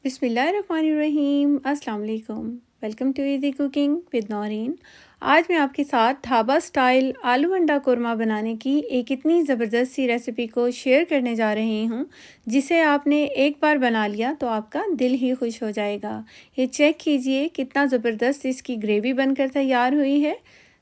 बिस्मिल्लाहिर्रहमानिर्रहीम। अस्सलाम वालेकुम। Welcome to easy cooking with Naureen. आज मैं आपके साथ ढाबा स्टाइल आलू अंडा कोरमा बनाने की एक इतनी ज़बरदस्त सी रेसिपी को शेयर करने जा रही हूँ, जिसे आपने एक बार बना लिया तो आपका दिल ही खुश हो जाएगा। ये चेक कीजिए कितना ज़बरदस्त इसकी ग्रेवी बनकर तैयार हुई है।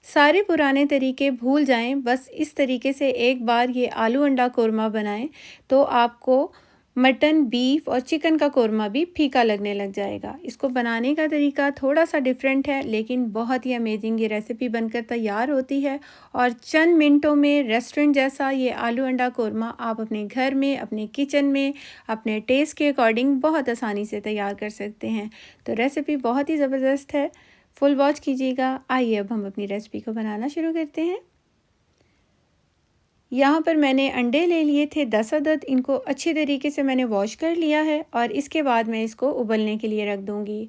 सारे पुराने तरीके भूल जाएं, बस इस तरीके से एक बार ये आलू अंडा कोरमा बनाएं तो आपको मटन, बीफ और चिकन का कोरमा भी फीका लगने लग जाएगा। इसको बनाने का तरीका थोड़ा सा डिफरेंट है, लेकिन बहुत ही अमेजिंग ये रेसिपी बनकर तैयार होती है और चंद मिनटों में रेस्टोरेंट जैसा ये आलू अंडा कोरमा आप अपने घर में, अपने किचन में, अपने टेस्ट के अकॉर्डिंग बहुत आसानी से तैयार कर सकते हैं। तो रेसिपी बहुत ही ज़बरदस्त है, फुल वॉच कीजिएगा। आइए अब हम अपनी रेसिपी को बनाना शुरू करते हैं। यहाँ पर मैंने अंडे ले लिए थे 10 अदद। इनको अच्छी तरीके से मैंने वॉश कर लिया है और इसके बाद मैं इसको उबलने के लिए रख दूँगी।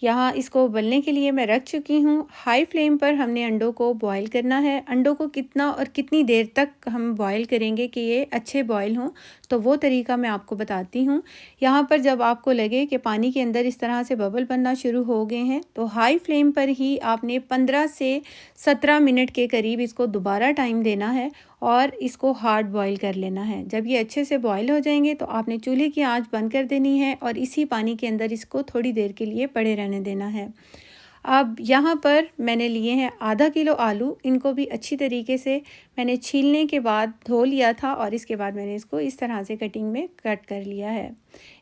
यहाँ इसको उबलने के लिए मैं रख चुकी हूँ। हाई फ्लेम पर हमने अंडों को बॉईल करना है। अंडों को कितना और कितनी देर तक हम बॉईल करेंगे कि ये अच्छे बॉईल हों, तो वो तरीका मैं आपको बताती हूँ। यहाँ पर जब आपको लगे कि पानी के अंदर इस तरह से बबल बनना शुरू हो गए हैं, तो हाई फ्लेम पर ही आपने 15 से 17 मिनट के करीब इसको दोबारा टाइम देना है और इसको हार्ड बॉईल कर लेना है। जब ये अच्छे से बॉईल हो जाएंगे तो आपने चूल्हे की आंच बंद कर देनी है और इसी पानी के अंदर इसको थोड़ी देर के लिए पड़े रहने देना है। अब यहाँ पर मैंने लिए हैं आधा किलो आलू। इनको भी अच्छी तरीके से मैंने छीलने के बाद धो लिया था और इसके बाद मैंने इसको इस तरह से कटिंग में कट कर लिया है।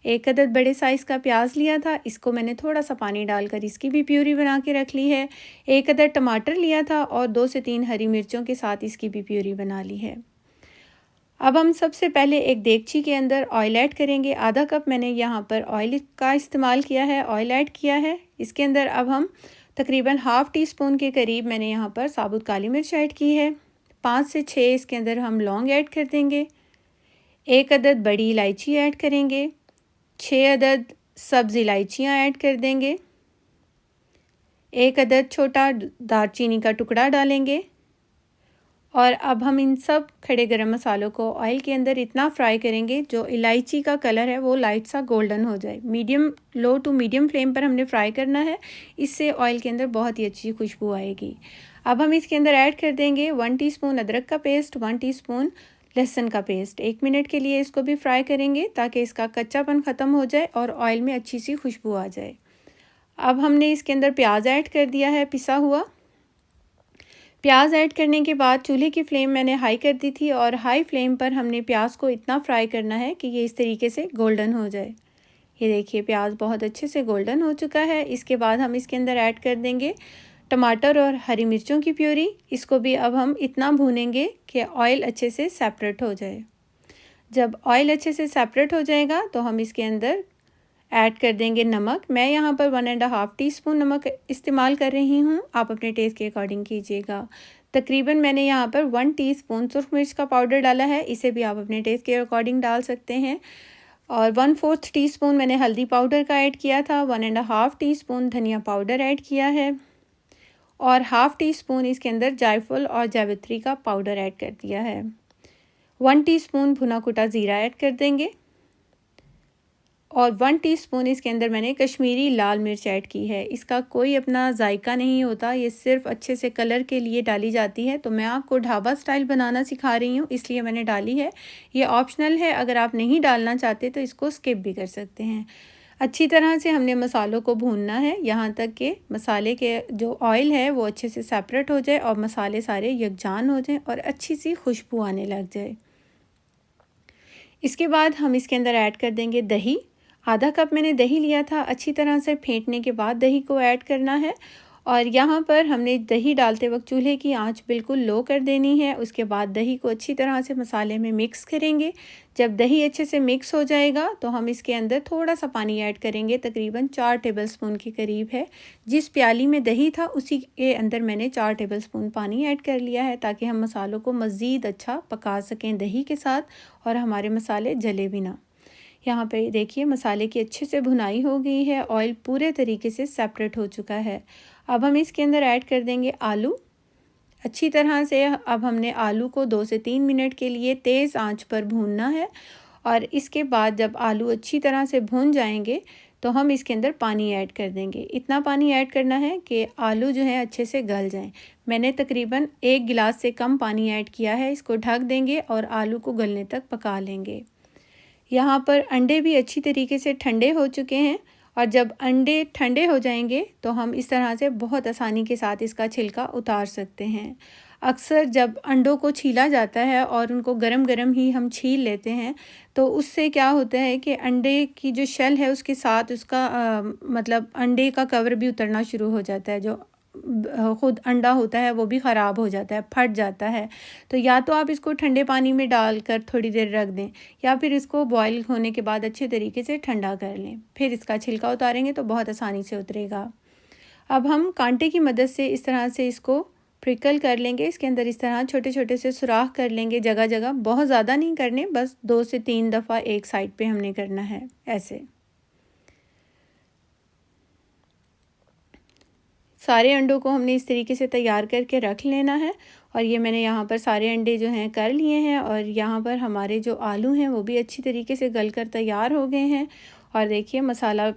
एक अदद बड़े साइज़ का प्याज लिया था, इसको मैंने थोड़ा सा पानी डालकर इसकी भी प्यूरी बना के रख ली है। एक अदद टमाटर लिया था और 2 से 3 हरी मिर्चों के साथ इसकी भी प्यूरी बना ली है। अब हम सबसे पहले एक देगची के अंदर ऑयल ऐड करेंगे। आधा कप मैंने यहाँ पर ऑयल का इस्तेमाल किया है, ऑयल ऐड किया है। इसके अंदर अब हम तकरीबन हाफ़ टी स्पून के करीब मैंने यहाँ पर साबुत काली मिर्च ऐड की है। 5 से 6 इसके अंदर हम लौंग ऐड कर देंगे। 1 अदद बड़ी इलायची ऐड करेंगे। 6 अदद सब्ज़ इलायचियाँ ऐड कर देंगे। 1 अदद छोटा दालचीनी का टुकड़ा डालेंगे। और अब हम इन सब खड़े गरम मसालों को ऑयल के अंदर इतना फ्राई करेंगे जो इलायची का कलर है वो लाइट सा गोल्डन हो जाए। लो टू मीडियम फ्लेम पर हमने फ्राई करना है, इससे ऑयल के अंदर बहुत ही अच्छी खुशबू आएगी। अब हम इसके अंदर ऐड कर देंगे 1 टीस्पून अदरक का पेस्ट, 1 टीस्पून लहसुन का पेस्ट। 1 मिनट के लिए इसको भी फ्राई करेंगे ताकि इसका कच्चापन ख़त्म हो जाए और ऑयल में अच्छी सी खुशबू आ जाए। अब हमने इसके अंदर प्याज ऐड कर दिया है, पिसा हुआ। प्याज ऐड करने के बाद चूल्हे की फ्लेम मैंने हाई कर दी थी और हाई फ्लेम पर हमने प्याज को इतना फ्राई करना है कि ये इस तरीके से गोल्डन हो जाए। ये देखिए प्याज बहुत अच्छे से गोल्डन हो चुका है। इसके बाद हम इसके अंदर ऐड कर देंगे टमाटर और हरी मिर्चों की प्यूरी। इसको भी अब हम इतना भूनेंगे कि ऑयल अच्छे से सेपरेट हो जाए। जब ऑयल अच्छे से सेपरेट हो जाएगा तो हम इसके अंदर ऐड कर देंगे नमक। मैं यहाँ पर 1.5 टीस्पून नमक इस्तेमाल कर रही हूँ, आप अपने टेस्ट के अकॉर्डिंग कीजिएगा। तकरीबन मैंने यहाँ पर 1 टीस्पून सुरख मिर्च का पाउडर डाला है, इसे भी आप अपने टेस्ट के अकॉर्डिंग डाल सकते हैं। और 1/4 टीस्पून मैंने हल्दी पाउडर का ऐड किया था। 1.5 टीस्पून धनिया पाउडर ऐड किया है और हाफ़ टीस्पून इसके अंदर जायफल और जावित्री का पाउडर ऐड कर दिया है। 1 टीस्पून भुना कुटा ज़ीरा ऐड कर देंगे और 1 टीस्पून इसके अंदर मैंने कश्मीरी लाल मिर्च ऐड की है। इसका कोई अपना जायका नहीं होता, ये सिर्फ अच्छे से कलर के लिए डाली जाती है। तो मैं आपको ढाबा स्टाइल बनाना सिखा रही हूँ, इसलिए मैंने डाली है। ये ऑप्शनल है, अगर आप नहीं डालना चाहते तो इसको स्किप भी कर सकते हैं। अच्छी तरह से हमने मसालों को भूनना है यहाँ तक कि मसाले के जो ऑयल है वो अच्छे से सेपरेट हो जाए और मसाले सारे यकजान हो जाएँ और अच्छी सी खुशबू आने लग जाए। इसके बाद हम इसके अंदर ऐड कर देंगे दही। आधा कप मैंने दही लिया था। अच्छी तरह से फेंटने के बाद दही को ऐड करना है और यहाँ पर हमने दही डालते वक्त चूल्हे की आंच बिल्कुल लो कर देनी है। उसके बाद दही को अच्छी तरह से मसाले में मिक्स करेंगे। जब दही अच्छे से मिक्स हो जाएगा तो हम इसके अंदर थोड़ा सा पानी ऐड करेंगे, तकरीबन 4 टेबलस्पून के करीब है। जिस प्याली में दही था उसी के अंदर मैंने 4 टेबलस्पून पानी ऐड कर लिया है ताकि हम मसालों को मज़ीद अच्छा पका सकें दही के साथ और हमारे मसाले जले भी ना। यहाँ पे देखिए मसाले की अच्छे से भुनाई हो गई है, ऑयल पूरे तरीके से सेपरेट हो चुका है। अब हम इसके अंदर ऐड कर देंगे आलू। अच्छी तरह से अब हमने आलू को 2 से 3 मिनट के लिए तेज़ आंच पर भूनना है और इसके बाद जब आलू अच्छी तरह से भून जाएंगे तो हम इसके अंदर पानी ऐड कर देंगे। इतना पानी ऐड करना है कि आलू जो है अच्छे से गल जाएं। मैंने तकरीबन 1 गिलास से कम पानी ऐड किया है। इसको ढक देंगे और आलू को गलने तक पका लेंगे। यहाँ पर अंडे भी अच्छी तरीके से ठंडे हो चुके हैं और जब अंडे ठंडे हो जाएंगे तो हम इस तरह से बहुत आसानी के साथ इसका छिलका उतार सकते हैं। अक्सर जब अंडों को छीला जाता है और उनको गरम गरम ही हम छील लेते हैं तो उससे क्या होता है कि अंडे की जो शेल है उसके साथ उसका मतलब अंडे का कवर भी उतरना शुरू हो जाता है। जो ख़ुद अंडा होता है वो भी ख़राब हो जाता है, फट जाता है। तो या तो आप इसको ठंडे पानी में डालकर थोड़ी देर रख दें या फिर इसको बॉईल होने के बाद अच्छे तरीके से ठंडा कर लें। फिर इसका छिलका उतारेंगे तो बहुत आसानी से उतरेगा। अब हम कांटे की मदद से इस तरह से इसको प्रिकल कर लेंगे। इसके अंदर इस तरह छोटे छोटे से सुराख कर लेंगे जगह जगह, बहुत ज़्यादा नहीं करने, बस 2 से 3 दफ़ा एक साइड पे हमने करना है ऐसे। सारे अंडों को हमने इस तरीके से तैयार करके रख लेना है और ये मैंने यहाँ पर सारे अंडे जो हैं कर लिए हैं और यहाँ पर हमारे जो आलू हैं वो भी अच्छी तरीके से गल कर तैयार हो गए हैं। और देखिए मसाला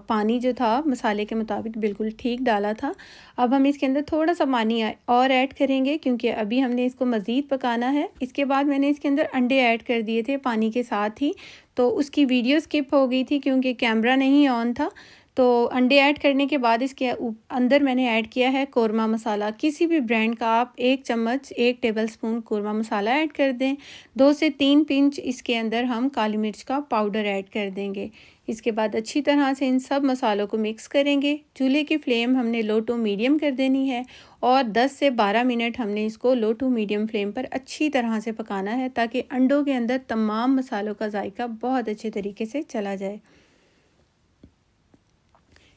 पानी जो था मसाले के मुताबिक बिल्कुल ठीक डाला था। अब हम इसके अंदर थोड़ा सा पानी और ऐड करेंगे क्योंकि अभी हमने इसको मज़ीद पकाना है। इसके बाद मैंने इसके अंदर अंडे ऐड कर दिए थे पानी के साथ ही, तो उसकी वीडियो स्किप हो गई थी क्योंकि कैमरा नहीं ऑन था। तो अंडे ऐड करने के बाद इसके अंदर मैंने ऐड किया है कौरमा मसाला। किसी भी ब्रांड का आप 1 चम्मच 1 टेबलस्पून कौरमा मसाला ऐड कर दें। 2 से 3 पिंच इसके अंदर हम काली मिर्च का पाउडर ऐड कर देंगे। इसके बाद अच्छी तरह से इन सब मसालों को मिक्स करेंगे। चूल्हे की फ्लेम हमने लो टू मीडियम कर देनी है और 10 से 12 मिनट हमने इसको लो टू मीडियम फ्लेम पर अच्छी तरह से पकाना है ताकि अंडों के अंदर तमाम मसालों का जायका बहुत अच्छे तरीके से चला जाए।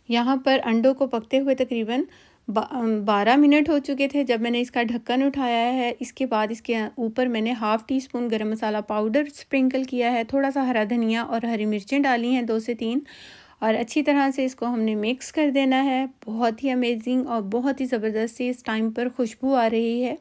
यहाँ पर अंडों को पकते हुए तकरीबन 12 मिनट हो चुके थे जब मैंने इसका ढक्कन उठाया है। इसके बाद इसके ऊपर मैंने हाफ़ टी स्पून गरम मसाला पाउडर स्प्रिंकल किया है, थोड़ा सा हरा धनिया और हरी मिर्चें डाली हैं 2 से 3 और अच्छी तरह से इसको हमने मिक्स कर देना है। बहुत ही अमेजिंग और बहुत ही ज़बरदस्त इस टाइम पर खुशबू आ रही है।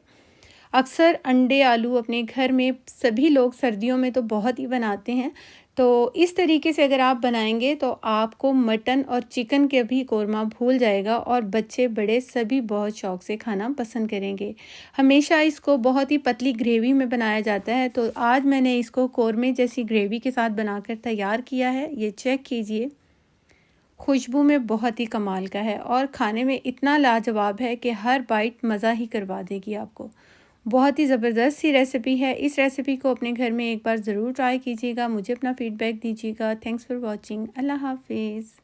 अक्सर अंडे आलू अपने घर में सभी लोग सर्दियों में तो बहुत ही बनाते हैं, तो इस तरीके से अगर आप बनाएंगे तो आपको मटन और चिकन के भी कौरमा भूल जाएगा और बच्चे बड़े सभी बहुत शौक़ से खाना पसंद करेंगे। हमेशा इसको बहुत ही पतली ग्रेवी में बनाया जाता है, तो आज मैंने इसको कौरमे जैसी ग्रेवी के साथ बनाकर तैयार किया है। ये चेक कीजिए, खुशबू में बहुत ही कमाल का है और खाने में इतना लाजवाब है कि हर बाइट मज़ा ही करवा देगी आपको। बहुत ही ज़बरदस्त सी रेसिपी है। इस रेसिपी को अपने घर में एक बार ज़रूर ट्राई कीजिएगा। मुझे अपना फ़ीडबैक दीजिएगा। Thanks for watching. अल्लाह हाफिज़।